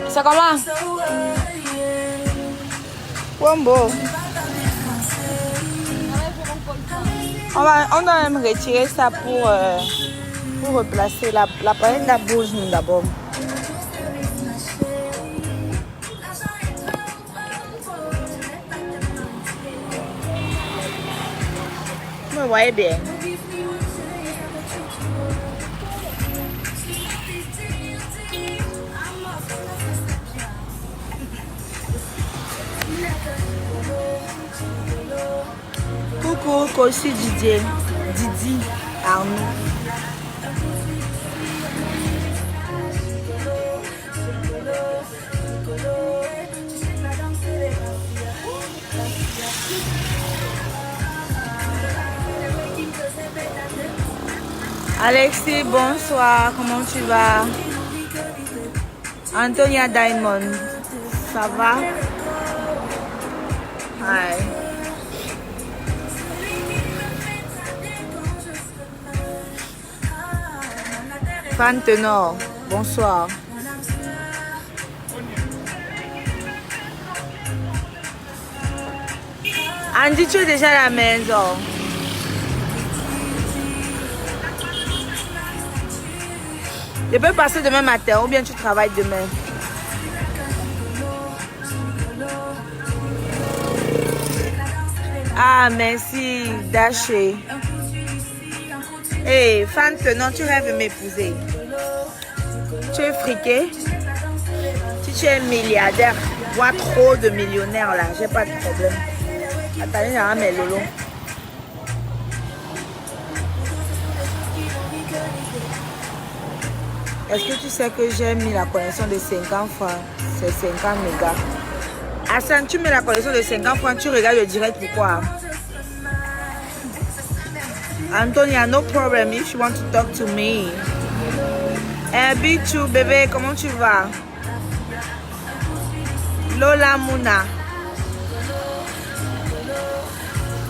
Ça comment? Wombo. On doit même retirer ça pour replacer la palette de bouge d'abord. Vous me voyez bien. Coucou, Kossi Didier, Didi, Arnaud. Alexis, bonsoir, comment tu vas? Antonia Diamond, ça va? Hi. Fan Tenor, bonsoir. Andy, tu es déjà à la maison. Je peux passer demain matin ou bien tu travailles demain. Ah, merci, Daché. Hey, Fan Tenor, tu rêves de m'épouser. Tu es friqué. Si tu es milliardaire, voire trop de millionnaires là, j'ai pas de problème. Attendez, j'ai mes lolos. Est-ce que tu sais que j'ai mis la connexion de 50 francs? C'est 50 mégas. Hassan, tu mets la connexion de 50 francs, tu regardes le direct, pourquoi? Antonia, no problem if you want to talk to me. Bichou, bébé, comment tu vas? Lola Mouna.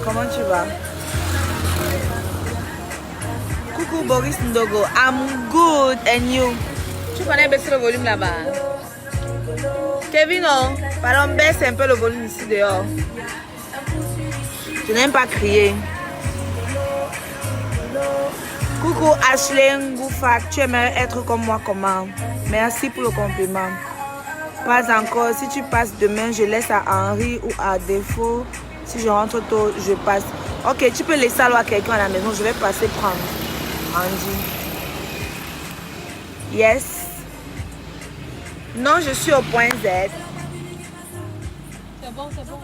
Comment tu vas? Coucou Boris Ndogo. I'm good and you? Tu connais baisser le volume là-bas? Kevin, non? Pardon, baisse un peu le volume ici dehors. Je n'aime pas crier. Coucou Ashley Ngoufak, tu aimerais être comme moi comment? Merci pour le compliment. Pas encore, si tu passes demain, je laisse à Henri ou à défaut. Si je rentre tôt, je passe. Ok, tu peux laisser alors à quelqu'un à la maison, je vais passer prendre. Andy. Yes. Non, je suis au point Z. C'est bon, c'est bon.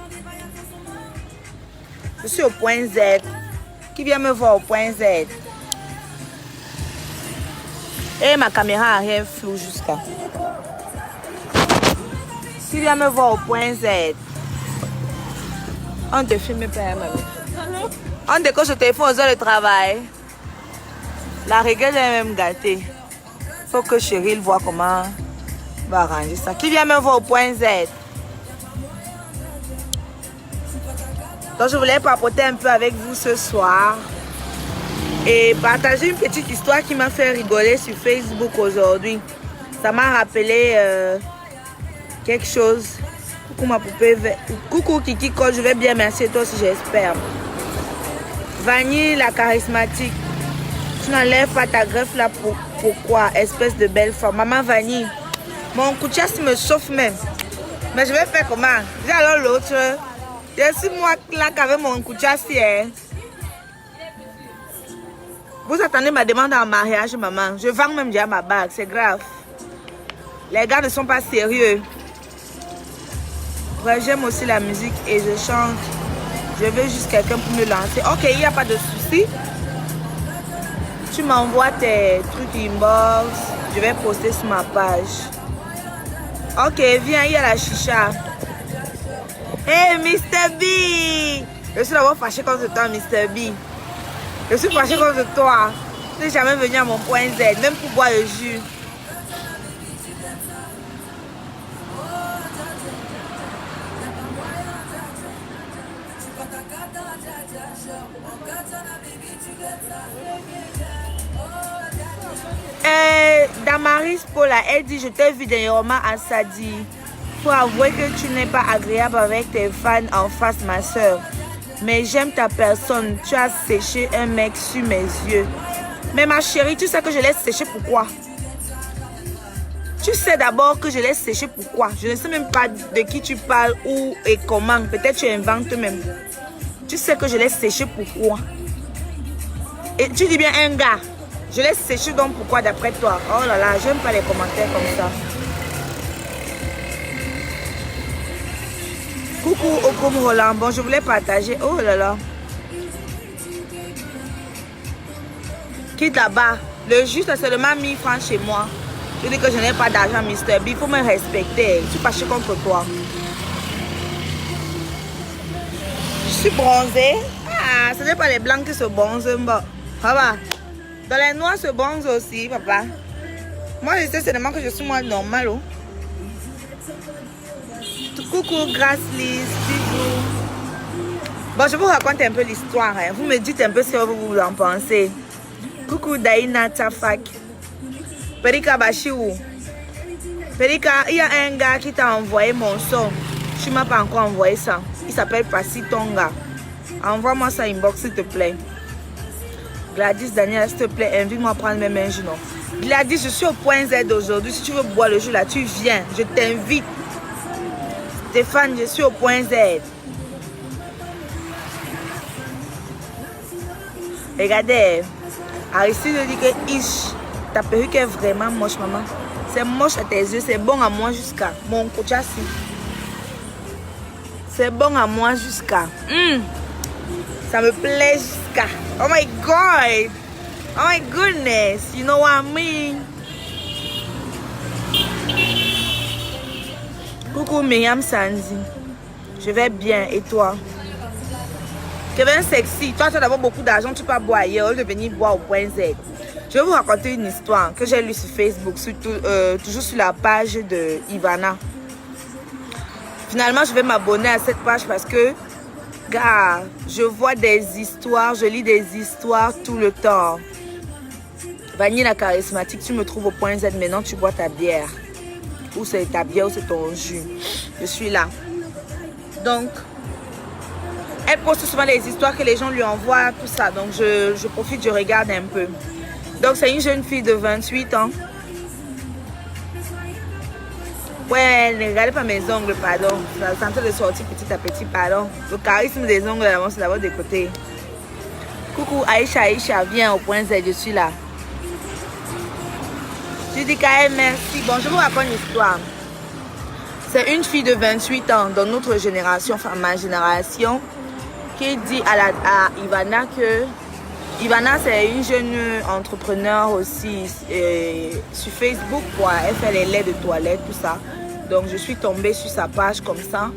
Je suis au point Z. Qui vient me voir au point Z? Et ma caméra arrière floue jusqu'à. Qui vient me voir au point Z? On te filme pas, mamie. On décoche au téléphone aux heures de travail. La règle est même gâtée. Faut que Cheryl voit comment on va arranger ça. Qui vient me voir au point Z? Donc je voulais papoter un peu avec vous ce soir et partager une petite histoire qui m'a fait rigoler sur Facebook aujourd'hui. Ça m'a rappelé quelque chose. Coucou ma poupée. Coucou Kiki Cole, je vais bien, merci, toi aussi j'espère. Vanille la charismatique. Tu n'enlèves pas ta greffe là pourquoi? Espèce de belle femme. Maman Vanille, mon couchasse me chauffe même. Mais je vais faire comment? J'ai alors l'autre. Je suis moi là qu'avec mon couchasse hier. Vous attendez ma demande en mariage, maman. Je vends même déjà ma bague, c'est grave. Les gars ne sont pas sérieux. Ouais, j'aime aussi la musique et je chante. Je veux juste quelqu'un pour me lancer. Ok, il n'y a pas de souci. Tu m'envoies tes trucs inbox. Je vais poster sur ma page. Ok, viens, il y a la chicha. Hey, Mr. B! Je suis d'abord fâché contre toi, Mr. B. Je suis fâché contre toi. Tu n'es jamais venu à mon point Z, même pour boire le jus. Damaris Paul, là, elle dit, je t'ai vu dernièrement à Sadi. Faut avouer que tu n'es pas agréable avec tes fans en face, ma soeur. Mais j'aime ta personne. Tu as séché un mec sur mes yeux. Mais ma chérie, tu sais que je l'ai séché pourquoi? Tu sais d'abord que je l'ai séché pourquoi? Je ne sais même pas de qui tu parles, où et comment. Peut-être tu inventes même. Tu sais que je l'ai séché pourquoi? Et tu dis bien un gars. Je l'ai séché donc pourquoi d'après toi? Oh là là, j'aime pas les commentaires comme ça. Coucou Okom Roland. Bon, je voulais partager. Oh là là. Quitte là-bas. Le juge a seulement 1000 francs chez moi. Je dis que je n'ai pas d'argent, Mr. B. Il faut me respecter. Je suis fâchée contre toi. Je suis bronzée. Ah, ce n'est pas les blancs qui se bronzent. Papa. Dans les noirs se bronzent aussi, papa. Moi, je sais seulement que je suis moi normal. Oh. Coucou, Grace Lise. Bon, je vous raconte un peu l'histoire. Hein. Vous me dites un peu ce que vous en pensez. Coucou, Daïna Tafak. Perika Bachiou. Perika, il y a un gars qui t'a envoyé mon son. Tu ne m'as pas encore envoyé ça. Il s'appelle Passi Tonga. Envoie-moi ça inbox, s'il te plaît. Gladys Daniel, s'il te plaît, invite-moi à prendre mes mains. Non. Gladys, je suis au point Z aujourd'hui. Si tu veux boire le jus là, tu viens. Je t'invite. Stéphane, je suis au point Z. Regardez. Aristide dit que Ish, ta perruque est vraiment moche, maman. C'est moche à tes yeux, c'est bon à moi jusqu'à mon coachassi. C'est bon à moi jusqu'à. Ça me plaît jusqu'à. Oh my God. Oh my goodness. You know what I mean? Coucou Myriam Sanzi. Je vais bien. Et toi? Kevin Sexy. Toi, tu as d'abord beaucoup d'argent. Tu peux boire ailleurs. Au lieu de venir boire au point Z. Je vais vous raconter une histoire que j'ai lue sur Facebook. Surtout, toujours sur la page de Ivana. Finalement, je vais m'abonner à cette page parce que, gars, je vois des histoires, je lis des histoires tout le temps. Vanille la charismatique, tu me trouves au point Z, maintenant tu bois ta bière. Ou c'est ta bière ou c'est ton jus. Je suis là. Donc, elle poste souvent les histoires que les gens lui envoient, tout ça. Donc, je profite, je regarde un peu. Donc, c'est une jeune fille de 28 ans. Ouais, ne regardez pas mes ongles, pardon. Ça est en train de sortir petit à petit, pardon. Le charisme des ongles, c'est d'abord de côté. Coucou Aïcha, viens au point Z, je suis là. Je dis quand même merci. Bon, je vous raconte une histoire. C'est une fille de 28 ans dans notre génération, enfin ma génération, qui dit à Ivana que Ivana, c'est une jeune entrepreneur aussi sur Facebook. Quoi. Elle fait les laits de toilette, tout ça. Donc, je suis tombée sur sa page comme ça.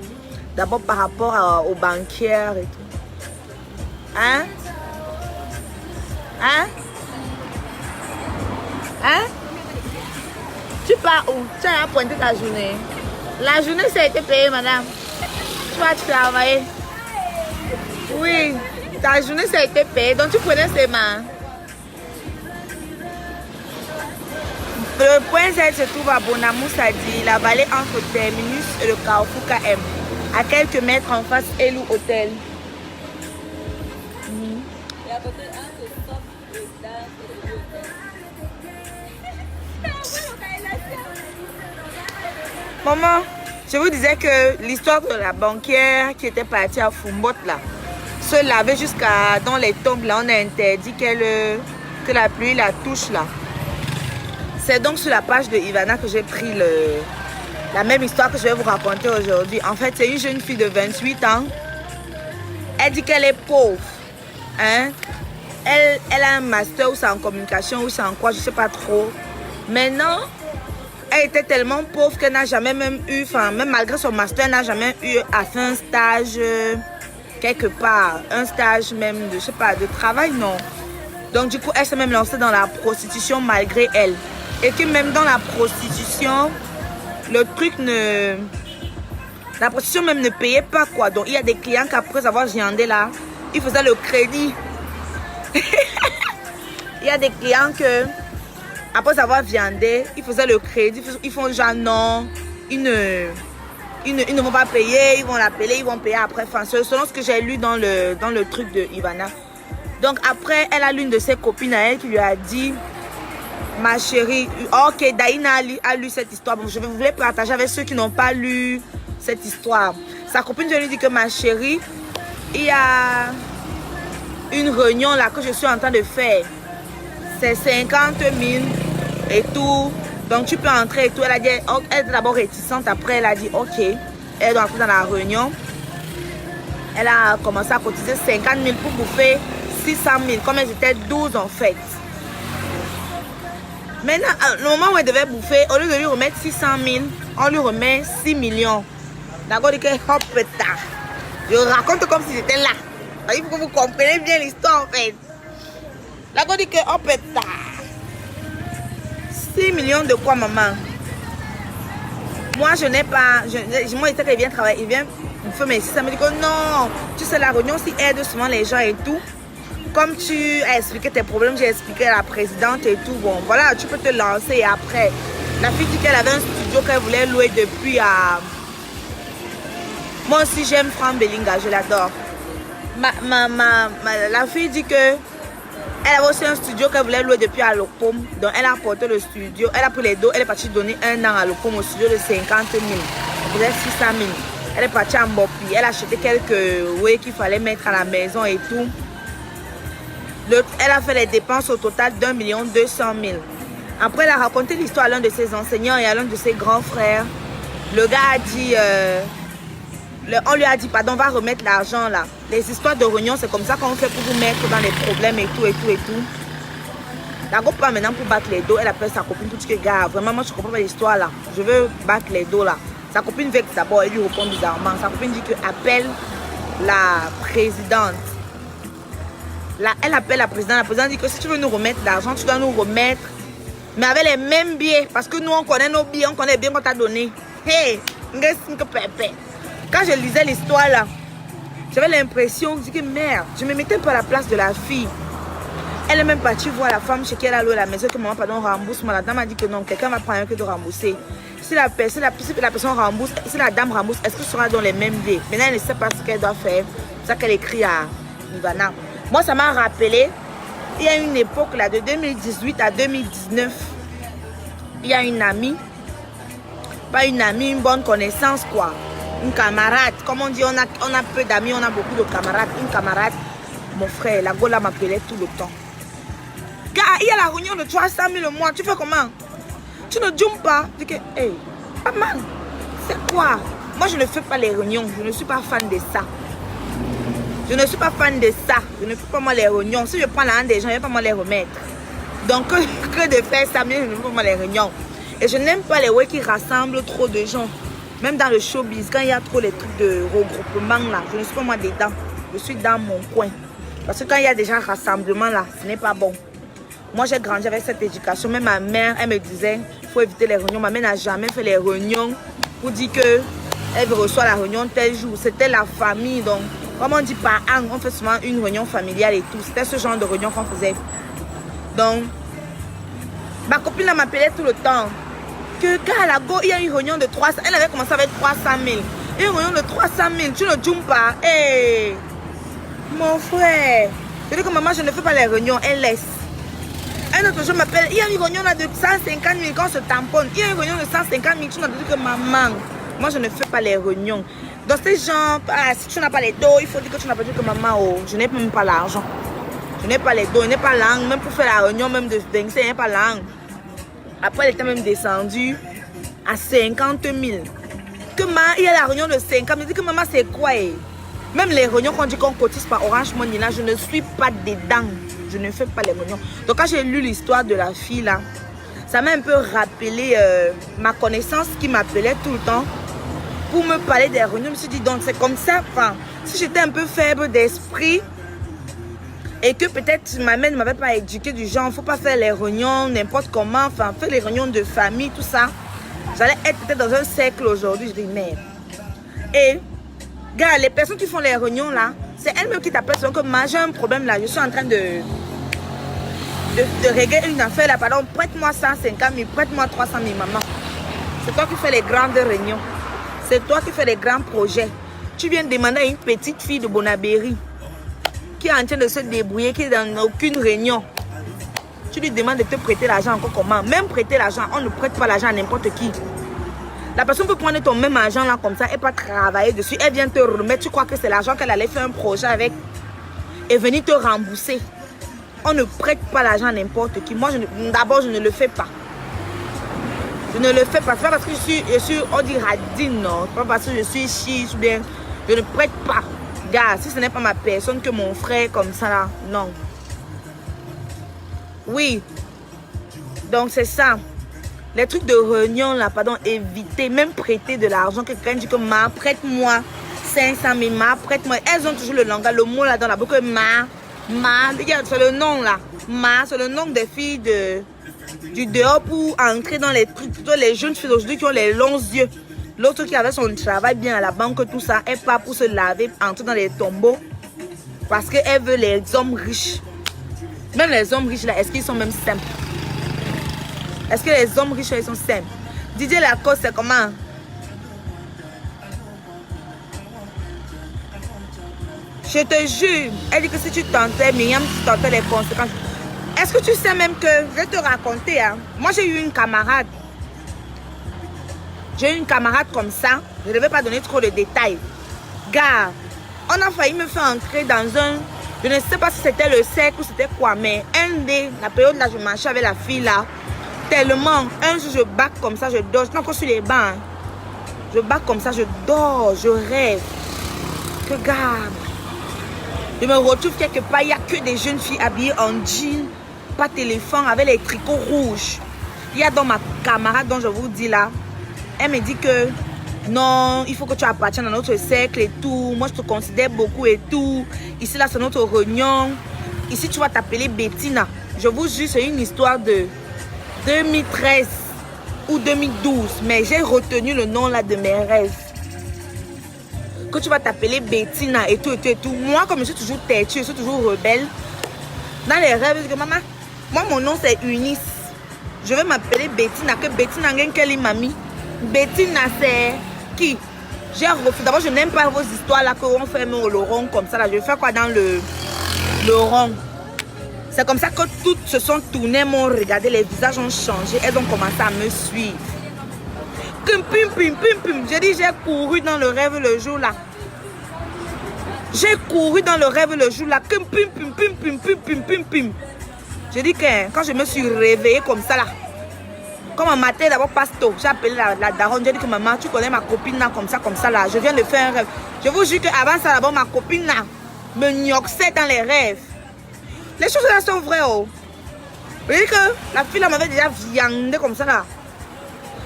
D'abord par rapport aux banquières et tout. Hein? Hein? Hein? Tu pars où? Tu as pointé ta journée. La journée, ça a été payé, madame. Tu vas travailler. Oui. Ta journée, ça a été payé. Donc, tu prenais ses mains. Le point Z se trouve à Bonamou, Sadi, la vallée entre Terminus et le Carrefour KM. À quelques mètres en face, Elou Hôtel. Maman, je vous disais que l'histoire de la banquière qui était partie à Fumbot là, se laver jusqu'à dans les tombes là, on a interdit que la pluie la touche là. C'est donc sur la page de Ivana que j'ai pris la même histoire que je vais vous raconter aujourd'hui. En fait, c'est une jeune fille de 28 ans. Elle dit qu'elle est pauvre. Hein? Elle a un master ou c'est en communication ou c'est en quoi, je ne sais pas trop. Maintenant, elle était tellement pauvre qu'elle n'a jamais même eu, enfin, même malgré son master, elle n'a jamais eu à faire un stage quelque part. Un stage même de, je sais pas, de travail, non. Donc, du coup, elle s'est même lancée dans la prostitution malgré elle. Et que même dans la prostitution, le truc ne... La prostitution même ne payait pas, quoi. Donc, il y a des clients qu'après avoir viandé là, ils faisaient le crédit. Il y a des clients que après avoir viandé, ils faisaient le crédit. Ils font genre non, ils ne vont pas payer, ils vont l'appeler, ils vont payer après. Enfin, selon ce que j'ai lu dans le truc de Ivana. Donc après, elle a l'une de ses copines à elle qui lui a dit, ma chérie, ok, Daïna a lu cette histoire. Bon, je voulais partager avec ceux qui n'ont pas lu cette histoire. Sa copine, je lui dis que ma chérie, il y a une réunion là que je suis en train de faire. C'est 50 000 et tout. Donc tu peux entrer et tout. Elle a dit, elle était d'abord réticente. Après, elle a dit, ok. Elle est entrée dans la réunion. Elle a commencé à cotiser 50 000 pour bouffer 600 000. Comme elles étaient 12 en fait. Maintenant, le moment où elle devait bouffer, au lieu de lui remettre 600 000, on lui remet 6 millions. D'accord, dit que hop, tard. Je raconte comme si j'étais là. Il faut que vous compreniez bien l'histoire en fait. D'accord, dit que hop, tard. 6 millions de quoi, maman? Moi, je n'ai pas. Moi, il vient travailler, il vient bouffer mes 600 000. Il dit que non, tu sais, la réunion, si aide souvent les gens et tout. Comme tu as expliqué tes problèmes, j'ai expliqué à la présidente et tout. Bon, voilà, tu peux te lancer et après. La fille dit qu'elle avait un studio qu'elle voulait louer depuis à... Moi aussi, j'aime Franck Belinga, je l'adore. La fille dit que elle avait aussi un studio qu'elle voulait louer depuis à Locom. Donc, elle a apporté le studio. Elle a pris les dos. Elle est partie donner un an à Locom au studio de 50 000. Elle faisait 600 000. Elle est partie à Mbopi. Elle a acheté quelques ouais qu'il fallait mettre à la maison et tout. Elle a fait les dépenses au total d'1 200 000. Après, elle a raconté l'histoire à l'un de ses enseignants et à l'un de ses grands frères. Le gars a dit, on lui a dit, pardon, on va remettre l'argent là. Les histoires de réunion, c'est comme ça qu'on fait pour vous mettre dans les problèmes et tout, et tout, et tout. La go pas maintenant pour battre les dos. Elle appelle sa copine pour dire que, gars, vraiment, moi, je comprends pas l'histoire là. Je veux battre les dos là. Sa copine vexe d'abord, elle lui répond bizarrement. Sa copine dit que appelle la présidente. Là, elle appelle la présidente. La présidente dit que si tu veux nous remettre l'argent, tu dois nous remettre, mais avec les mêmes billets. Parce que nous, on connaît nos billets, on connaît les billets qu'on t'a donné. Hey, quand je lisais l'histoire là, j'avais l'impression, je dis que merde, je me mettais pas à la place de la fille. Elle est même partie voir la femme chez qui elle a loué la maison, que maman, pardon, rembourse. La dame a dit que non, quelqu'un va prendre un que de rembourser. Si la personne rembourse, si la dame rembourse, est-ce que ce sera dans les mêmes billets? Maintenant, elle ne sait pas ce qu'elle doit faire. C'est ça qu'elle écrit à Ivana. Moi, ça m'a rappelé, il y a une époque là, de 2018 à 2019, il y a une amie, pas une amie, une bonne connaissance quoi, une camarade. Comme on dit, on a peu d'amis, on a beaucoup de camarades. Une camarade, mon frère, la Gola m'appelait tout le temps. Gars, il y a la réunion de 300 000 le mois, tu fais comment? Tu ne jumpes pas? Je dis que, hey, pas mal, c'est quoi? Moi, je ne fais pas les réunions, je ne suis pas fan de ça. Je ne suis pas fan de ça. Je ne fais pas moi les réunions. Si je prends l'argent des gens, je ne vais pas moi les remettre. Donc, que de faire ça, mais je ne fais pas moi les réunions. Et je n'aime pas les ouais qui rassemblent trop de gens. Même dans le showbiz, quand il y a trop les trucs de regroupement là, je ne suis pas moi dedans. Je suis dans mon coin. Parce que quand il y a des gens rassemblement là, ce n'est pas bon. Moi, j'ai grandi avec cette éducation. Même ma mère, elle me disait, il faut éviter les réunions. Ma mère n'a jamais fait les réunions pour dire qu'elle reçoit la réunion tel jour. C'était la famille, donc... Comme on dit par an, on fait souvent une réunion familiale et tout. C'était ce genre de réunion qu'on faisait. Donc, ma copine m'appelait tout le temps. Que quand à la go, il y a une réunion de 300. Elle avait commencé avec 300 000. Une réunion de 300 000, tu ne joues pas. Hey, mon frère. Je dis que maman, je ne fais pas les réunions. Elle laisse. Un autre jour m'appelle. Il y a une réunion là de 150 000 quand on se tamponne. Il y a une réunion de 150 000. Tu n'as dit que maman, moi je ne fais pas les réunions. Dans ces gens, si tu n'as pas les dos, il faut dire que tu n'as pas dit que maman, oh, je n'ai même pas l'argent. Je n'ai pas les dos, je n'ai pas l'angle, même pour faire la réunion, même de dingue, je n'ai pas l'angle. Après, elle était même descendue à 50 000. Que il y a la réunion de 50 000. Je dis que maman, c'est quoi? Même les réunions qu'on dit qu'on cotise par Orange Money, là, je ne suis pas dedans. Je ne fais pas les réunions. Donc, quand j'ai lu l'histoire de la fille, là, ça m'a un peu rappelé ma connaissance qui m'appelait tout le temps pour me parler des réunions. Je me suis dit, donc c'est comme ça. Enfin, si j'étais un peu faible d'esprit et que peut-être ma mère ne m'avait pas éduqué du genre, il ne faut pas faire les réunions n'importe comment, enfin, faire les réunions de famille, tout ça, j'allais être peut-être dans un cercle aujourd'hui. Je dis, merde. Et, gars, les personnes qui font les réunions là, c'est elles-mêmes qui t'appellent, que moi j'ai un problème là, je suis en train de de régler une affaire là, pardon, prête-moi 150 000, prête-moi 300 000, maman. C'est toi qui fais les grandes réunions. C'est toi qui fais les grands projets. Tu viens demander à une petite fille de Bonabéry qui est en train de se débrouiller, qui est dans aucune réunion. Tu lui demandes de te prêter l'argent encore comment? Même prêter l'argent, on ne prête pas l'argent à n'importe qui. La personne peut prendre ton même argent là comme ça et pas travailler dessus. Elle vient te remettre. Tu crois que c'est l'argent qu'elle allait faire un projet avec et venir te rembourser. On ne prête pas l'argent à n'importe qui. Moi, d'abord, je ne le fais pas. Je ne le fais pas. C'est pas parce que je suis on dit radine, non. C'est pas parce que je suis chiche ou bien. Je ne prête pas. Gars, si ce n'est pas ma personne que mon frère comme ça là, non. Oui. Donc, c'est ça. Les trucs de réunion là, pardon, éviter, même prêter de l'argent. Quelqu'un dit que ma, prête-moi 500 000, ma, prête-moi. Elles ont toujours le langage, le mot là dans la boucle, ma, regarde, c'est le nom là. Ma, c'est le nom des filles du dehors pour entrer dans les trucs. Plutôt les jeunes filles d'aujourd'hui qui ont les longs yeux. L'autre qui avait son travail bien à la banque, tout ça, elle part pour se laver, entrer dans les tombeaux. Parce qu'elle veut les hommes riches. Même les hommes riches là, est-ce qu'ils sont même simples? Est-ce que les hommes riches, ils sont simples? Didier Lacoste, c'est comment? Je te jure, elle dit que si tu tentais, Myriam, tu tentais les conséquences. Est-ce que tu sais même que, je vais te raconter, hein? Moi j'ai eu une camarade. J'ai eu une camarade comme ça. Je ne vais pas donner trop de détails. Gars, on a failli me faire entrer dans un... Je ne sais pas si c'était le cercle ou c'était quoi, mais la période là, je marchais avec la fille là. Tellement, un jour je bac comme ça, je dors, je suis encore sur les bancs. Hein. Je bac comme ça, je dors, je rêve. Que gars, je me retrouve quelque part, il n'y a que des jeunes filles habillées en jean, pas téléphone, avec les tricots rouges. Il y a dans ma camarade dont je vous dis là, elle me dit que non, il faut que tu appartiennes à notre cercle et tout. Moi je te considère beaucoup et tout. Ici là c'est notre réunion. Ici tu vas t'appeler Bettina. Je vous jure, c'est une histoire de 2013 ou 2012, mais j'ai retenu le nom là de mes rêves. Que tu vas t'appeler Bettina et tout et tout et tout. Moi, comme je suis toujours têtue, je suis toujours rebelle. Dans les rêves, je dis que maman, moi mon nom c'est Eunice. Je vais m'appeler Bettina. Que Bettina, quelle mamie? Bettina, c'est qui? J'ai refusé. D'abord, je n'aime pas vos histoires là qu'on fait au Laurent comme ça là. Je vais faire quoi dans le rond? C'est comme ça que toutes se sont tournées, m'ont regardé, les visages ont changé, elles ont commencé à me suivre. J'ai dit, j'ai couru dans le rêve le jour là. J'ai couru dans le rêve le jour là. J'ai dit que quand je me suis réveillée comme ça là, comme un matin d'abord pasto, j'ai appelé la daronne, j'ai dit que maman, tu connais ma copine là, comme ça là, je viens de faire un rêve. Je vous jure qu'avant ça d'abord, ma copine là me gnoxait dans les rêves. Les choses là sont vraies, oh. Vous voyez que la fille là m'avait déjà viandé comme ça là.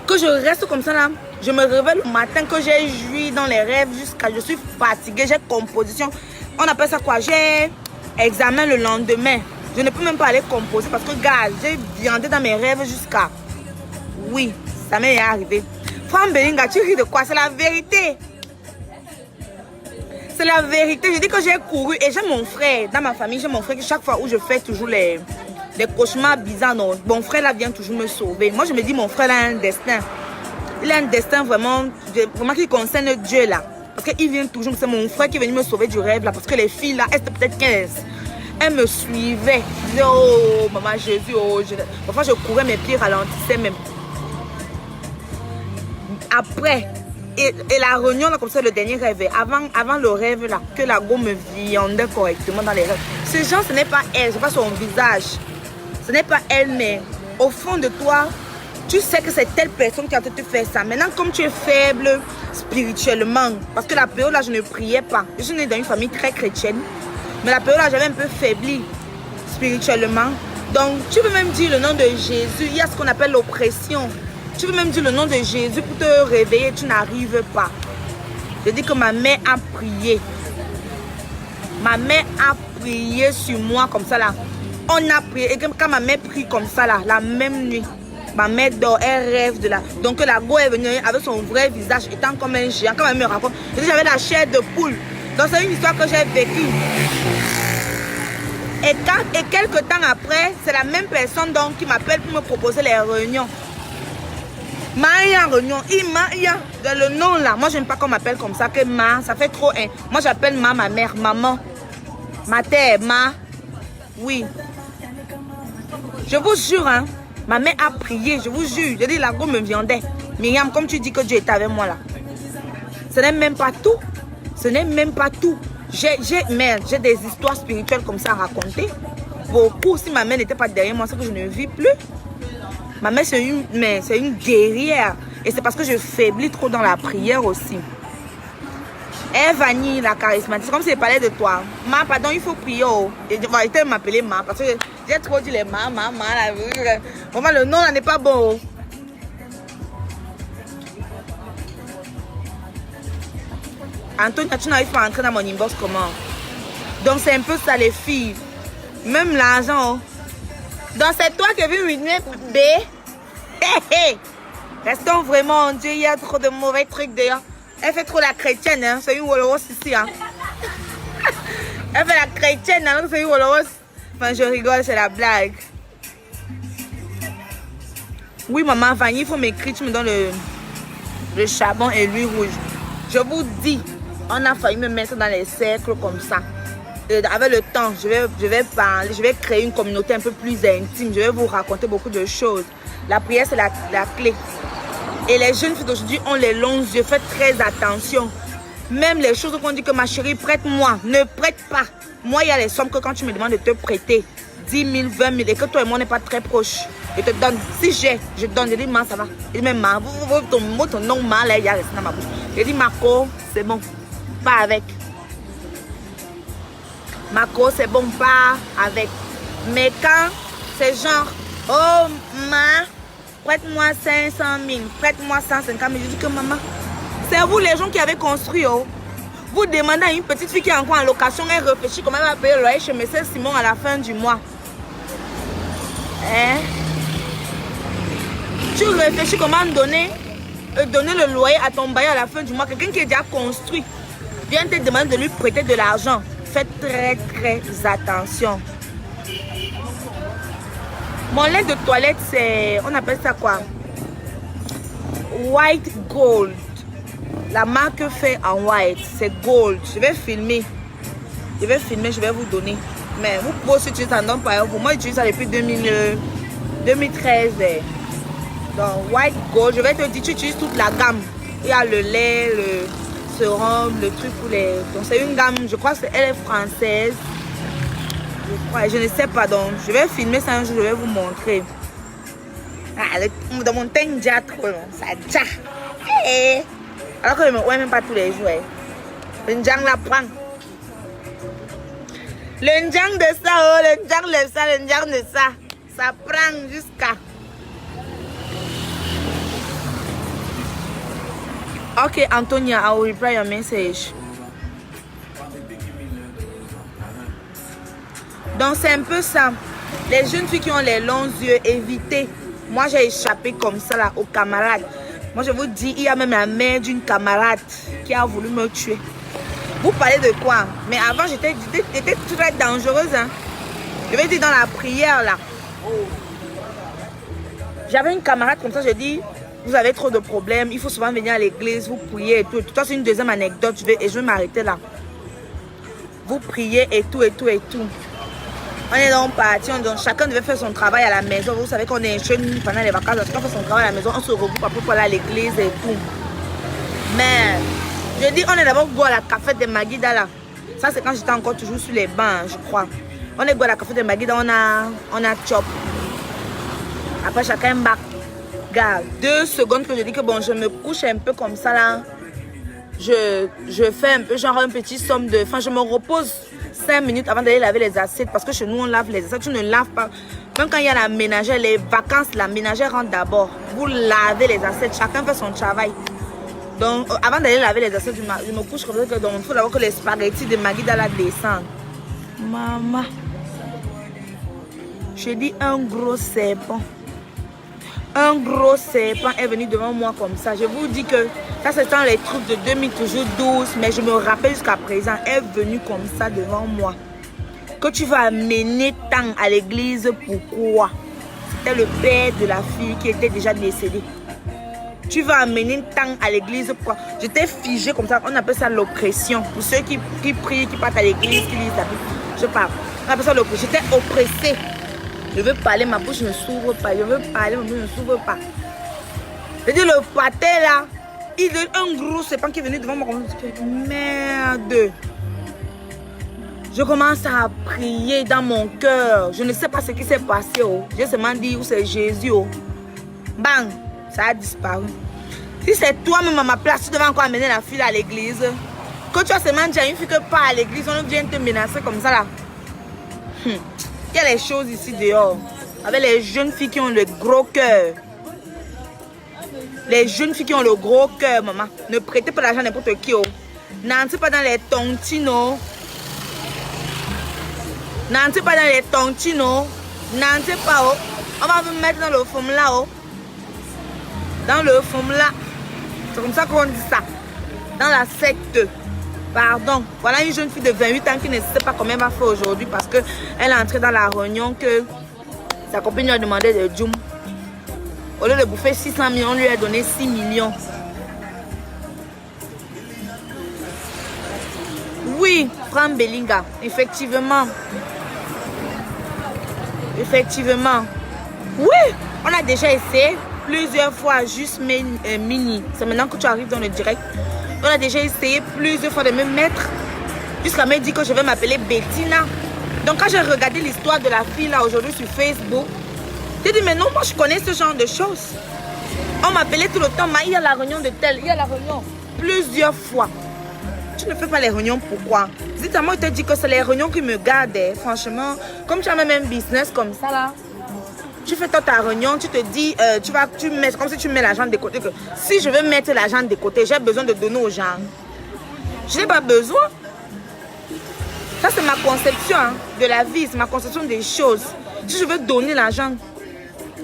Que je reste comme ça là. Je me réveille le matin, que j'ai joui dans les rêves jusqu'à... Je suis fatiguée, j'ai composition. On appelle ça quoi? J'ai examen le lendemain. Je ne peux même pas aller composer parce que, gars, j'ai viandé dans mes rêves jusqu'à... Oui, ça m'est arrivé. Femme Belinga, tu ris de quoi? C'est la vérité. C'est la vérité. Je dis que j'ai couru et j'ai mon frère. Dans ma famille, j'ai mon frère qui chaque fois où je fais toujours les cauchemars bizarres, non, mon frère là vient toujours me sauver. Moi, je me dis, mon frère a un destin. Il a un destin vraiment qui concerne Dieu là. Parce qu'il vient toujours, c'est mon frère qui est venu me sauver du rêve là. Parce que les filles là, elles étaient peut-être 15. Elles me suivaient. Je disais, oh, maman Jésus, oh. Parfois, je courais, mes pieds ralentissaient même. Après, et la réunion là, comme ça, le dernier rêve, avant le rêve là, que la go me viandait correctement dans les rêves. Ce genre, ce n'est pas elle, c'est pas son visage. Ce n'est pas elle, mais au fond de toi, tu sais que c'est telle personne qui a te fait ça. Maintenant, comme tu es faible spirituellement, parce que la période là, je ne priais pas. Je suis née dans une famille très chrétienne, mais la période là, j'avais un peu faibli spirituellement. Donc, tu peux même dire le nom de Jésus. Il y a ce qu'on appelle l'oppression. Tu peux même dire le nom de Jésus pour te réveiller, tu n'arrives pas. Je dis que ma mère a prié. Ma mère a prié sur moi comme ça là. On a prié. Et quand ma mère prie comme ça là, la même nuit, ma mère dort, elle rêve de là. Donc la go est venue avec son vrai visage, étant comme un géant. Quand elle me raconte, j'avais la chair de poule. Donc c'est une histoire que j'ai vécue. Et quelques temps après, c'est la même personne donc qui m'appelle pour me proposer les réunions. Maya réunion, Maya, dans le nom là. Moi, j'aime pas qu'on m'appelle comme ça, que Ma, ça fait trop. Hein. Moi, j'appelle Ma, ma mère, maman. Ma terre, Ma. Oui. Je vous jure, hein, ma mère a prié, je vous jure. Je dis, la go me viandait. Myriam, comme tu dis que Dieu est avec moi là. Ce n'est même pas tout. Ce n'est même pas tout. J'ai des histoires spirituelles comme ça à raconter. Beaucoup. Si ma mère n'était pas derrière moi, c'est que je ne vis plus. Ma mère, c'est une guerrière. Et c'est parce que je faiblis trop dans la prière aussi. Et Vanille, la charismatique, c'est comme si elle parlait de toi. Ma, pardon, il faut prier. Oh. Et tu vas m'appeler Ma. Parce que j'ai trop dit les Ma. Là. Vraiment, le nom là n'est pas bon. Antonia, tu n'arrives pas à entrer dans mon inbox comment? Donc c'est un peu ça les filles. Même l'argent. Donc c'est toi qui es venu me B. Restons vraiment, Dieu, il y a trop de mauvais trucs d'ailleurs. Elle fait trop la chrétienne, hein. C'est une Woloros ici. Hein. Elle fait la chrétienne, alors c'est une Woloros. Enfin, je rigole, c'est la blague. Oui, maman, Vanille, il faut m'écrire, tu me donnes le charbon et l'huile rouge. Je vous dis, on a failli me mettre dans les cercles comme ça. Avec le temps, je vais parler, je vais créer une communauté un peu plus intime. Je vais vous raconter beaucoup de choses. La prière, c'est la clé. Et les jeunes filles d'aujourd'hui ont les longs yeux. Faites très attention. Même les choses qu'on dit que ma chérie, prête-moi. Ne prête pas. Moi, il y a les sommes que quand tu me demandes de te prêter, 10 000, 20 000, et que toi et moi, on n'est pas très proches. Je te donne. Si je donne. Je dis, Ma, ça va. Je dis, mais Ma, ton nom, Ma, là, il y a resté dans ma bouche. Je dis, Marco, c'est bon. Pas avec. Marco, c'est bon, pas avec. Mais quand c'est genre, oh, Ma, prête-moi 500 000, prête-moi 150 000. Je dis que maman, c'est vous les gens qui avez construit. Oh. Vous demandez à une petite fille qui est encore en location, elle réfléchit comment elle va payer le loyer chez M. Simon à la fin du mois. Hein? Tu réfléchis comment donner le loyer à ton bailleur à la fin du mois. Quelqu'un qui est déjà construit vient te demander de lui prêter de l'argent. Faites très très attention. Mon lait de toilette, c'est, on appelle ça quoi? White Gold. La marque fait en white, c'est gold. Je vais filmer, je vais vous donner. Mais vous pouvez aussi utiliser ça, non, par exemple. Moi, j'utilise ça depuis 2013. Donc, white gold, je vais te dire, tu utilises toute la gamme. Il y a le lait, le sérum, le truc pour les... Donc, c'est une gamme, je crois qu'elle est française. Je ne sais pas, donc je vais filmer ça un jour, je vais vous montrer. Ah, dans mon teint, déjà trop long, ça déjà. Hey. Alors que je ne me vois même pas tous les jours. Le njang la prend. Le njang de ça, oh, le njang de ça, le njang de ça. Ça prend jusqu'à. Ok, Antonia, I will reply your message. Donc c'est un peu ça. Les jeunes filles qui ont les longs yeux, évitez. Moi j'ai échappé comme ça là aux camarades. Moi je vous dis, il y a même la mère d'une camarade qui a voulu me tuer. Vous parlez de quoi? Mais avant j'étais très dangereuse. Hein? Je vais dire dans la prière là. J'avais une camarade comme ça, je dis, vous avez trop de problèmes, il faut souvent venir à l'église, vous priez et tout. Ça c'est une deuxième anecdote, je vais m'arrêter là. Vous priez et tout. On est donc parti, chacun devait faire son travail à la maison. Vous savez qu'on est jeunes pendant les vacances, chacun fait son travail à la maison, on se regroupe après pour aller à l'église et tout. Mais, je dis, on est d'abord boire la café de Maguida là. Ça c'est quand j'étais encore toujours sur les bancs, je crois. On est boire la café de Maguida, on a chop. Après chacun bac. Regarde, 2 secondes que je dis que bon, je me couche un peu comme ça là. Je fais un peu genre un petit somme de... Enfin, je me repose 5 minutes avant d'aller laver les assiettes. Parce que chez nous, on lave les assiettes. Tu ne laves pas. Même quand il y a la ménagère, les vacances, la ménagère rentre d'abord. Vous lavez les assiettes. Chacun fait son travail. Donc, avant d'aller laver les assiettes, je me couche comme ça. Donc, il faut d'abord que les spaghettis de Maguida là descendent. Maman. Je dis un gros serpent. Un gros serpent est venu devant moi comme ça. Je vous dis que ça c'est dans les trucs de 2012, mais je me rappelle jusqu'à présent, est venu comme ça devant moi. que tu vas amener tant à l'église. Pourquoi? C'était le père de la fille qui était déjà décédé. Tu vas amener tant à l'église. Pourquoi? J'étais figée comme ça. On appelle ça l'oppression. Pour ceux qui prient, qui partent à l'église, qui lisent la Bible. Je parle. On appelle ça l'oppression. J'étais oppressée. Je veux parler, ma bouche ne s'ouvre pas. Je veux parler, ma bouche ne s'ouvre pas. Je dis, le paté là, il donne un gros serpent qui est venu devant moi. Merde. Je commence à prier dans mon cœur. Je ne sais pas ce qui s'est passé. Oh. J'ai seulement dit où c'est Jésus. Oh. Bang, ça a disparu. Si c'est toi-même à ma place, tu devais encore amener la fille à l'église. Quand tu as seulement dit à une fille que pas à l'église, on vient te menacer comme ça là. Il y a les choses ici dehors. Avec les jeunes filles qui ont le gros cœur. Les jeunes filles qui ont le gros cœur, maman. Ne prêtez pas l'argent à n'importe qui. Oh. N'entrez pas dans les tontines. N'entrez pas dans les tontines. N'entrez pas. Oh. On va vous mettre dans le fond là. Oh. Dans le fond là. C'est comme ça qu'on dit ça. Dans la secte. Pardon. Voilà une jeune fille de 28 ans qui ne sait pas combien elle va faire aujourd'hui parce qu'elle est entrée dans la réunion que sa copine lui a demandé de Djoum. Au lieu de bouffer 600 millions, on lui a donné 6 millions. Oui, Franck Bellinga, effectivement. Effectivement. Oui, on a déjà essayé plusieurs fois, juste mini. C'est maintenant que tu arrives dans le direct. On a déjà essayé plusieurs fois de me mettre jusqu'à me dire que je vais m'appeler Bettina. Donc quand j'ai regardé l'histoire de la fille là aujourd'hui sur Facebook, j'ai dit mais non, moi je connais ce genre de choses. On m'appelait tout le temps, mais il y a la réunion de tel, il y a la réunion plusieurs fois. Tu ne fais pas les réunions, pourquoi? Dis à moi, il te dit que c'est les réunions qui me gardent. Franchement, comme tu as même un business comme ça là, tu fais ta réunion, tu te dis, tu mets, comme si tu mets l'argent de côté. Que si je veux mettre l'argent de côté, j'ai besoin de donner aux gens. Je n'ai pas besoin. Ça, c'est ma conception hein, de la vie, c'est ma conception des choses. Si je veux donner l'argent,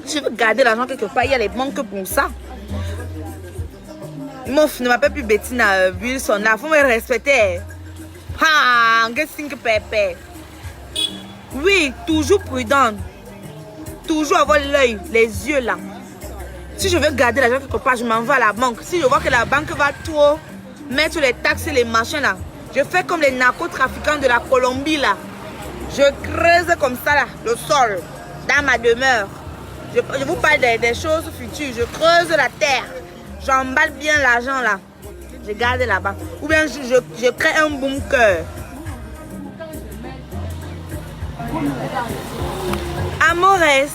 si je veux garder l'argent quelque part, il y a les banques pour ça. Mouf, ne m'appelle plus Bettina Wilson là, il faut me respecter. Ah, qu'est-ce que pépé. Oui, toujours prudente. Toujours avoir l'œil, les yeux là. Si je veux garder l'argent quelque part, je m'en vais à la banque. Si je vois que la banque va trop mettre les taxes et les machins là, je fais comme les narcotrafiquants de la Colombie là. Je creuse comme ça là, le sol, dans ma demeure. Je vous parle des choses futures. Je creuse la terre. J'emballe bien l'argent là. Je garde là-bas. Ou bien je crée un bunker. Amores,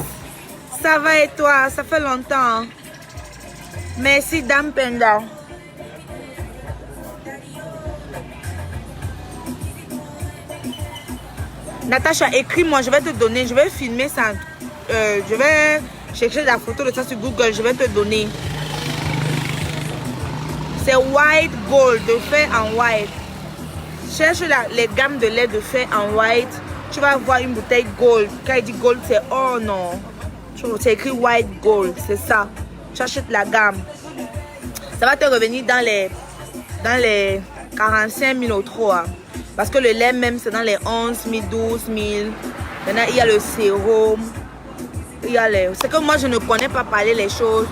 ça va et toi? Ça fait longtemps. Merci Dame Penda. Natacha, écris-moi, je vais te donner, je vais filmer ça. Je vais chercher la photo de ça sur Google, je vais te donner. C'est white gold, de fait en white. Cherche les gammes de lait de fait en white. Tu vas voir une bouteille gold. Quand il dit gold, c'est oh non. C'est écrit white gold, c'est ça. Tu achètes la gamme. Ça va te revenir dans les 45 000 euros. Hein. Parce que le lait même, c'est dans les 11 000, 12 000. Maintenant, il y a le sérum. Il y a les... C'est que moi, je ne connais pas parler les choses.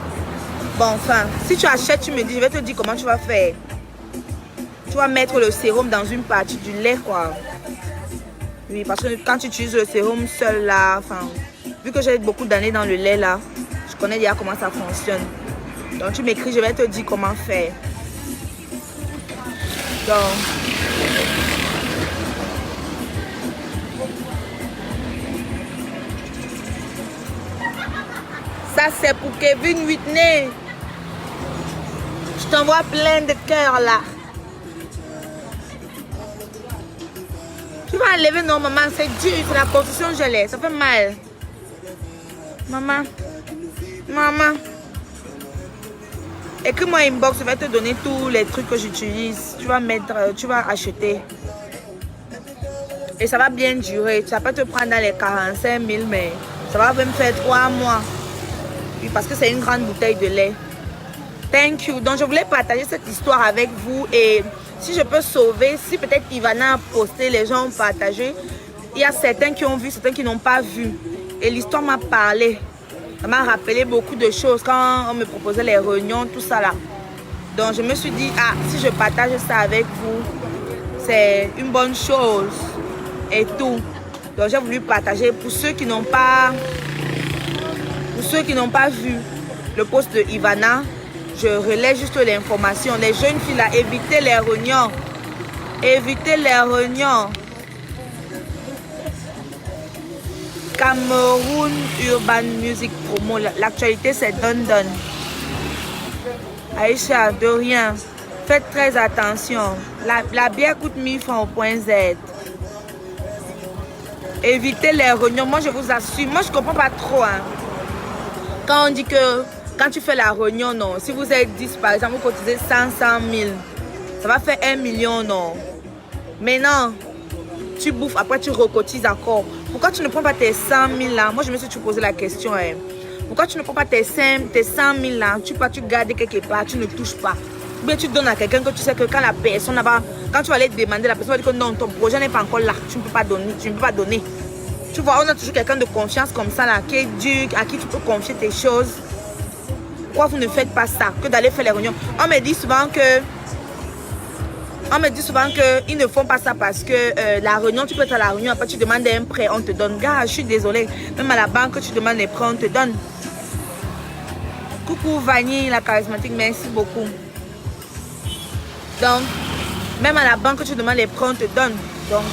Bon, enfin, si tu achètes, tu me dis, je vais te dire comment tu vas faire. Tu vas mettre le sérum dans une partie du lait, quoi. Oui, parce que quand tu utilises le sérum seul, là, enfin, vu que j'ai beaucoup d'années dans le lait, là, je connais déjà comment ça fonctionne. Donc, tu m'écris, je vais te dire comment faire. Donc... Ça, c'est pour Kevin Whitney. Je t'envoie plein de cœurs, là. Tu vas enlever, non, maman, c'est dur, c'est la construction gelée, ça fait mal. Maman, maman. Écris-moi inbox, je vais te donner tous les trucs que j'utilise. Tu vas mettre, tu vas acheter. Et ça va bien durer. Ça peut te prendre dans les 45 000, mais ça va même faire 3 mois. Oui, parce que c'est une grande bouteille de lait. Thank you. Donc, je voulais partager cette histoire avec vous. Et si je peux sauver, si peut-être Ivana a posté, les gens ont partagé. il y a certains qui ont vu, certains qui n'ont pas vu. Et l'histoire m'a parlé. Ça m'a rappelé beaucoup de choses quand on me proposait les réunions, tout ça là. Donc je me suis dit, ah, si je partage ça avec vous, c'est une bonne chose et tout. Donc j'ai voulu partager pour ceux qui n'ont pas vu le post de Ivana. Je relais juste l'information. Les jeunes filles là, évitez les réunions. Évitez les réunions. Cameroun Urban Music Promo. L'actualité c'est Don. Aïcha, de rien. Faites très attention. La bière coûte 1000 francs au point Z. Évitez les réunions. Moi je vous assure. Moi je comprends pas trop. Hein. Quand on dit que quand tu fais la réunion, non. Si vous êtes 10 par exemple, vous cotisez 100 000. Ça va faire 1 million, non. Mais non. Tu bouffes, après tu recotises encore. Pourquoi tu ne prends pas tes 100 000 là? Moi je me suis posé la question. Hein. Pourquoi tu ne prends pas tes 100 000 là? Tu gardes quelque part, tu ne touches pas. Ou bien tu donnes à quelqu'un que tu sais que quand la personne là-bas, quand tu vas aller demander, la personne va dire que non, ton projet n'est pas encore là. Tu ne peux pas donner, Tu vois, on a toujours quelqu'un de confiance comme ça là, qui est dur, à qui tu peux confier tes choses. Pourquoi vous ne faites pas ça? Que d'aller faire les réunions. On me dit souvent qu'ils ne font pas ça parce que la réunion, tu peux être à la réunion, après tu demandes un prêt, on te donne. Gars, je suis désolée. Même à la banque, tu demandes les prêts, on te donne. Coucou Vanille, la charismatique, merci beaucoup. Donc, même à la banque, tu demandes les prêts, on te donne. Donc,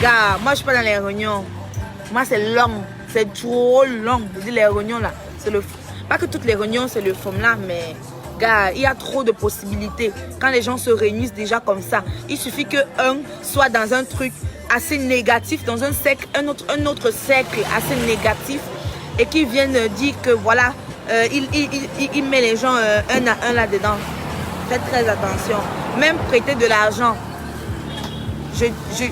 gars, moi je suis pas dans les réunions. Moi c'est long, c'est trop long. Je dis les réunions là, c'est le... Pas que toutes les réunions c'est le forme là, mais... Gars, il y a trop de possibilités. Quand les gens se réunissent déjà comme ça, il suffit qu'un soit dans un truc assez négatif, dans un cercle, un autre cercle assez négatif, et qui viennent dire que voilà, il met les gens un à un là-dedans. Faites très attention. Même prêter de l'argent. J'utilise...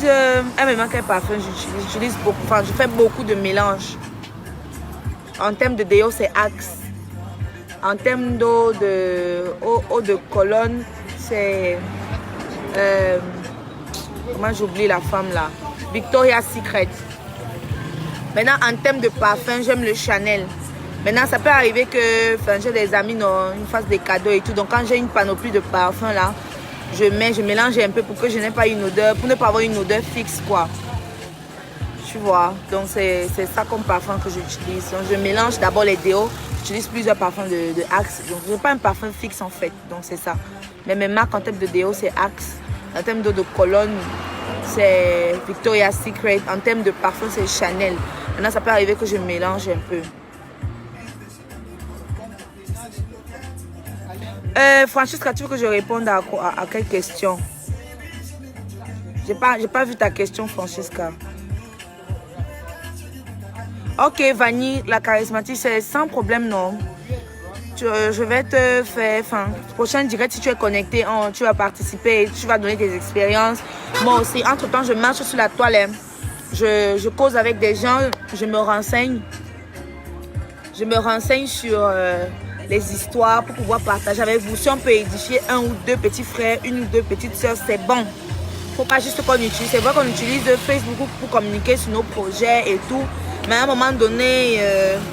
me manque un parfum, j'utilise beaucoup. Enfin, je fais beaucoup de mélanges. En termes de déo, c'est Axe. En termes d'eau de colonne, c'est... comment j'oublie la femme là? Victoria's Secret. Maintenant, en termes de parfum, j'aime le Chanel. Maintenant, ça peut arriver que j'ai des amis, ils me fassent des cadeaux et tout. Donc, quand j'ai une panoplie de parfums là, je mélange un peu pour que je n'ai pas une odeur, pour ne pas avoir une odeur fixe, quoi. Tu vois, donc c'est ça comme parfum que j'utilise. Je mélange d'abord les déos, j'utilise plusieurs parfums de Axe. Donc je n'ai pas un parfum fixe en fait, donc c'est ça. Mais mes marques en termes de déo c'est Axe. En termes d'eau de colonne c'est Victoria's Secret. En termes de parfum c'est Chanel. Maintenant ça peut arriver que je mélange un peu. Francesca, tu veux que je réponde à quelle question? J'ai pas vu ta question, Francesca. Ok, Vanille, la charismatique, c'est sans problème, non. Je vais te faire, prochain direct, si tu es connecté, tu vas participer, tu vas donner tes expériences. Moi aussi, entre-temps, je marche sur la toile. Je cause avec des gens, je me renseigne. Je me renseigne sur les histoires pour pouvoir partager avec vous. Si on peut édifier un ou deux petits frères, une ou deux petites soeurs, c'est bon. Faut pas juste qu'on utilise. C'est vrai qu'on utilise Facebook pour communiquer sur nos projets et tout. Mais à un moment donné,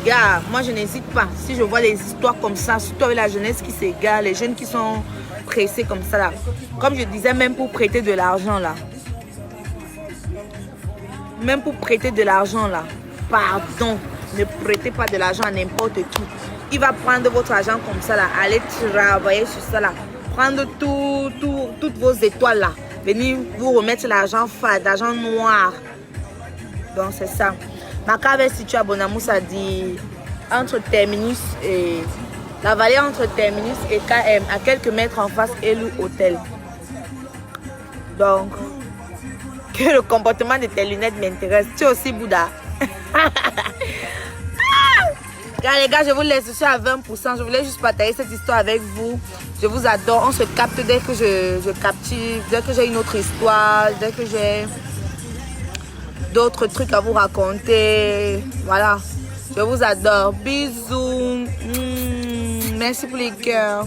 gars, moi je n'hésite pas. Si je vois des histoires comme ça, surtout avec la jeunesse qui s'égare, les jeunes qui sont pressés comme ça là. Comme je disais, même pour prêter de l'argent là. Même pour prêter de l'argent là. Pardon, ne prêtez pas de l'argent à n'importe qui. Il va prendre votre argent comme ça là. Allez travailler sur ça là. Prendre toutes vos étoiles là. Venir vous remettre l'argent fade, l'argent noir. Donc c'est ça. Ma cave est située à Bonamoussa, dit entre Terminus et la vallée entre Terminus et KM, à quelques mètres en face Elou Hôtel. Donc, que le comportement de tes lunettes m'intéresse. Tu es aussi Bouddha. Les gars, je vous laisse, je suis à 20%. Je voulais juste partager cette histoire avec vous. Je vous adore. On se capte dès que je captive, dès que j'ai une autre histoire, dès que j'ai d'autres trucs à vous raconter. Voilà. Je vous adore. Bisous. Merci pour les cœurs.